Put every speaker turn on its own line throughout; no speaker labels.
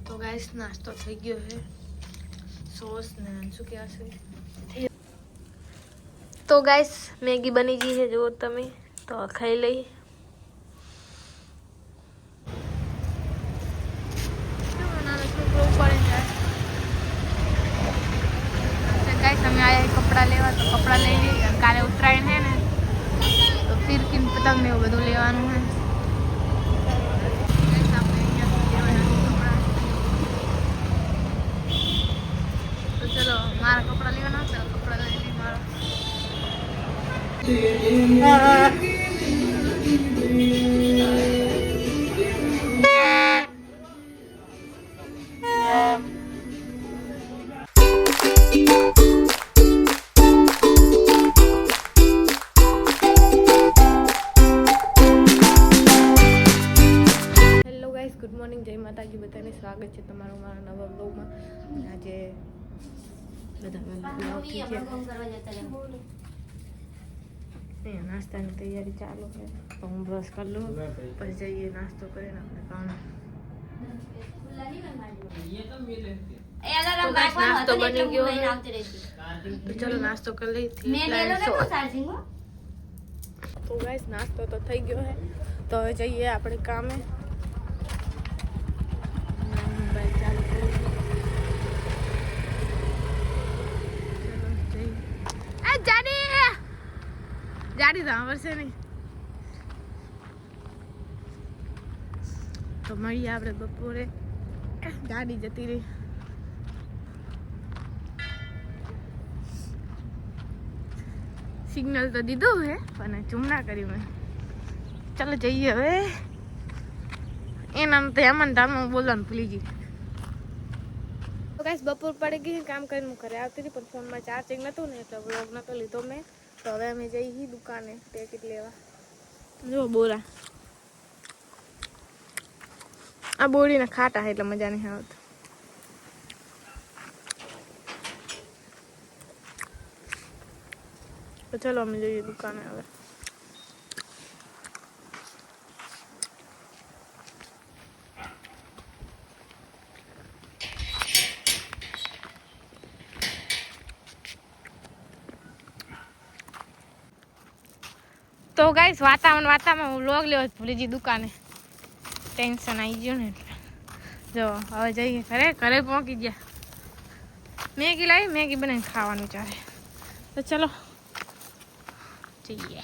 તો ગાઈસ નાસ્તો થઈ ગયો છે સોસ ને શું કહેવાય છે તો ગાઈસ મેગી બની ગઈ છે જો તમે તો ખાઈ લઈ गाइस हमें आया है कपड़ा लेवा तो कपड़ा ले लिए काले उत्तरायण है ना तो फिर किन पतंग ने वो બધું લેવાનું है गाइस આપણે અહીંયા લેવાના કપડા તો ચલો મારા કપડા લેવાના તો કપડા લઈ લી મારા ગુડ મોર્નિંગ જય માતાજી બધાને સ્વાગત છે તમારું મારા નવા બ્લોગમાં આજે બધા નાસ્તાની તૈયારી ચાલુ છે તો હું બ્રશ કરી લઉં પછી જઈએ નાસ્તો કરીને આપણે કામ નાસ્તો બની ગયો તો ચલો નાસ્તો કરી લઈ તો ગાઈસ નાસ્તો તો થઈ ગયો છે તો હવે જઈએ આપણે કામે જાડી સાંભળશે નહીં તો મળીએ આપણે બપોરે ગાડી જતી રહી સિગ્નલ તો દીધું હે પણ ચૂમના કર્યું મેં ચાલો જઈએ હવે એના તો એમાં ટાઈમ બોલવાનું ભૂલી ગઈ તો ગાઈસ બપોર પડી ગઈ કામ કરીને હું ઘરે આવતી હતી પણ ફોનમાં ચાર્જિંગ નહોતું ને એટલે વ્લોગ નહોતો લીધો મેં તો હવે અમે જઈએ દુકાને પેકેટ લેવા જો બોરા આ બોરીને ખાટા એટલે મજા નહીં આવતી તો ચલો અમે જઈએ દુકાને હવે તો ગાઈસ વાતાવરણ હું વ્લોગ લેવો ભૂલી ગઈ દુકાને ટેન્શન આવી ગયું ને એટલે જો હવે જઈએ ઘરે પહોંચી ગયા મેગી લાવી મેગી બનાવીને ખાવાનું ચાલે તો ચલો જઈએ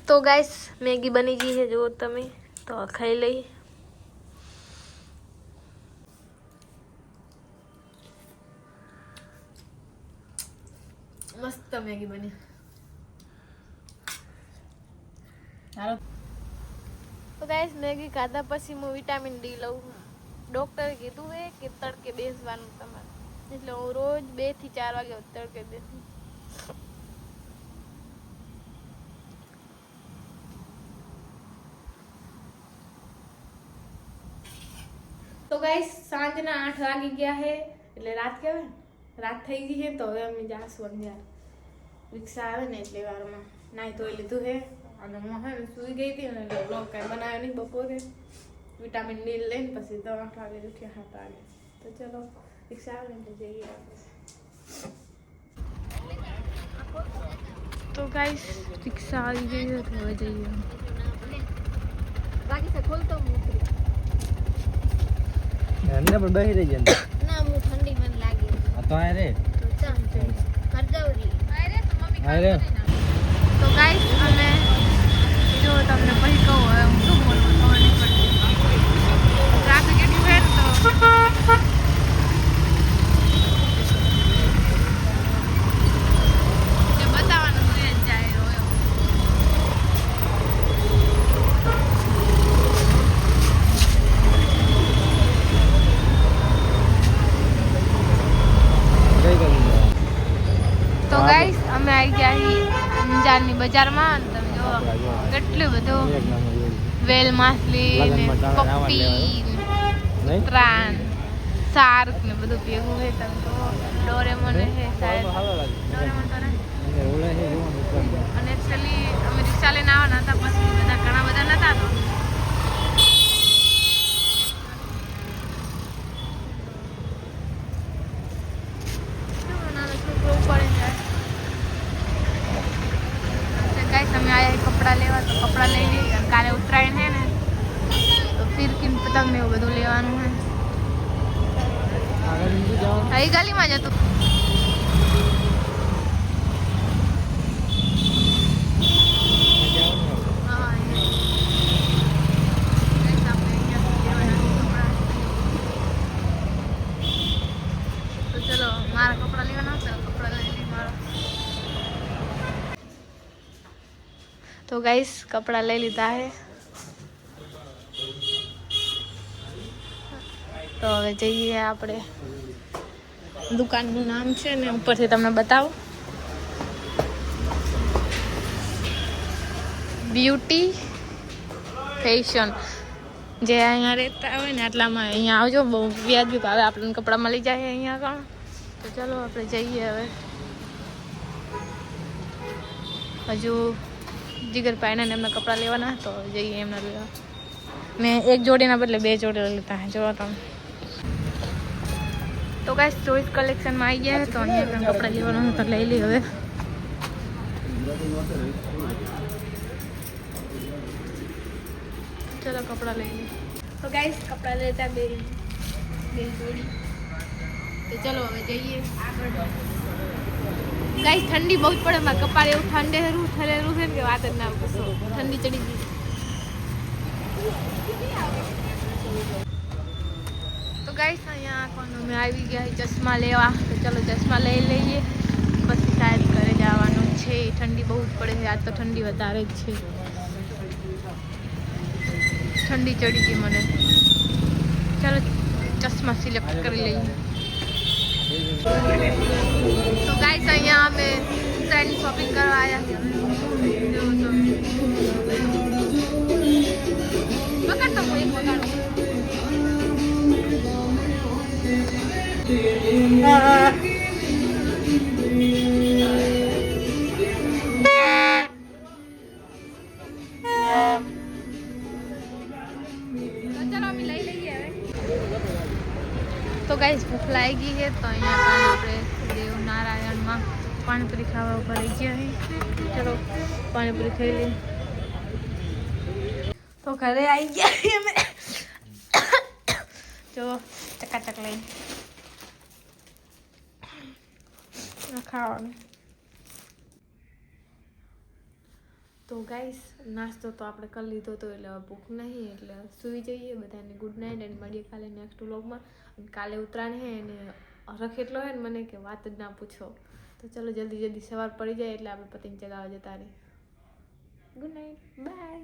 તો ગાઈસ મેગી બની ગઈ છે જો તમે તો ખાઈ લઈ મસ્ત મેગી બની તો ગાઈસ મેગી ખાધા પછી હું વિટામિન ડી લઉં ડોક્ટરે કીધું છે કે તડકે બેસવાનું તમારે એટલે હું રોજ 2 થી 4 વાગે તડકે બેસું તો ગાઈસ સાંજના 8 વાગી ગયા છે એટલે રાત કહેવાય રાત થઈ ગઈ છે તો હવે અમે જાશું અંજાર રિક્ષા આવે ને એટલે વારમાં નાઈ ધોઈ લીધું છે અને હું હે સુઈ ગઈ હતી ને એટલે વ્લોગ કાંઈ બનાવ્યો નહીં બપોરે વિટામિન ડી લઈને પછી 8 વાગે ઉઠ્યા 7 વાગે તો ચલો રિક્ષા આવે ને એટલે જઈએ તો ગાઈસ રિક્ષા આવી ગઈ છે તો હવે જઈએ બાકી છે ખોલતો
અંદર પર બેહી રહી જન
ના હું ઠંડી મને લાગી
આ તો આ રે
તો ચાલ કરદવરી અરે તો મમ્મી
અરે
તો ગાઈસ અમે જો તમને પછી કહું હવે હું શું બોલવું ખબર નહીં પડતી ટ્રાફિક એટલું છે તો જે બતાવવાનું છે જાય રહ્યો તો ગાઈસ અમે આવી ગયા છીએ અંજારની બજારમાં તમે જો કેટલું બધું વેલ માછલી ને પપ્પી પ્રાણ શાર્ક ને બધું ભેગું છે તમે જો ડોરેમોન છે શાયદ ડોરેમોન તો અને એકચ્યુઅલી અમે રિક્ષા લઈને આવવાના હતા પછી બધા ઘણા બધા નતા તો પતંગ ને એવું બધું લેવાનું છે.
આગળ નથી જવાનું.
અહીં ગલીમાં જતું. હા, તો ચલો મારા કપડા લેવાના હતા, કપડા લઈ લઈ મારા. તો ગાઈસ કપડા લઈ લીધા હે. તો હવે જઈએ આપણે. દુકાનનું નામ છે ને ઉપરથી તમને બતાવો. Beauty fashion. જે અહીંયા રહેતા હોય ને આટલામાં અહીંયા આવજો, બહુ વ્યાજબી ભાવે આપણને કપડાં મળી જાય અહીંયા આગળ. તો ચાલો આપણે જઈએ હવે. હજુ જીગર પાયને એમના કપડાં લેવાના, તો જઈએ એમના લેવા. મેં એક જોડીના બદલે 2 જોડી લીધા હે. જોવા તમે. તો ગાઈસ ચોઈસ કલેક્શનમાં આવી ગયા, તો અહીંયા પણ કપડાં લેવાનું તો લઈ લઈ હવે. ચલો કપડાં લઈ લઈએ. તો ગાઈસ કપડાં લેતા બે જોડી. તો ચલો હવે જઈએ આગળ. ગાઈસ ઠંડી બહુ જ પડે, મારા કપાળ એવું ઠરેલું છે ને કે વાત જ ના પૂછો. ઠંડી ચડી ગઈ. તો ગાઈસ અહીંયા કોણ અમે આવી ગયા ચશ્મા લેવા. તો ચલો ચશ્મા લઈ લઈએ, પછી શાયદ ઘરે જવાનું છે. ઠંડી બહુ જ પડે છે આજ, તો ઠંડી વધારે જ છે. ઠંડી ચડી ગઈ મને. ચાલો ચશ્મા સિલેક્ટ કરી લઈએ. તો ગાઈસ અહીંયા અમે ટ્રેન શોપિંગ કરવા આવ્યા છીએ. વગાડતો હું એક વગાડું. તો ગાઈસ ભૂખ લાગી છે, તો અહીંયા પણ આપણે દેવનારાયણમાં પાણીપુરી ખાવા ઉપર રહી ગયા છીએ. ચલો પાણીપુરી ખાઈ લઈએ. તો ઘરે આવી ગયા છીએ અમે. જો ચકાચક લઈને ખાવાનું. તો ગાઈસ નાસ્તો તો આપણે કરી લીધો તો એટલે ભૂખ નહીં, એટલે સૂઈ જઈએ. બધાને ગુડ નાઇટ એન્ડ મળીએ કાલે નેક્સ્ટ વ્લોગમાં. કાલે ઉત્તરાયણ હે અને રખ એટલો હે ને મને કે વાત જ ના પૂછો. તો ચલો જલ્દી સવાર પડી જાય એટલે આપણે પતંગ ચગાવવા જતા રહીએ. Good night, by.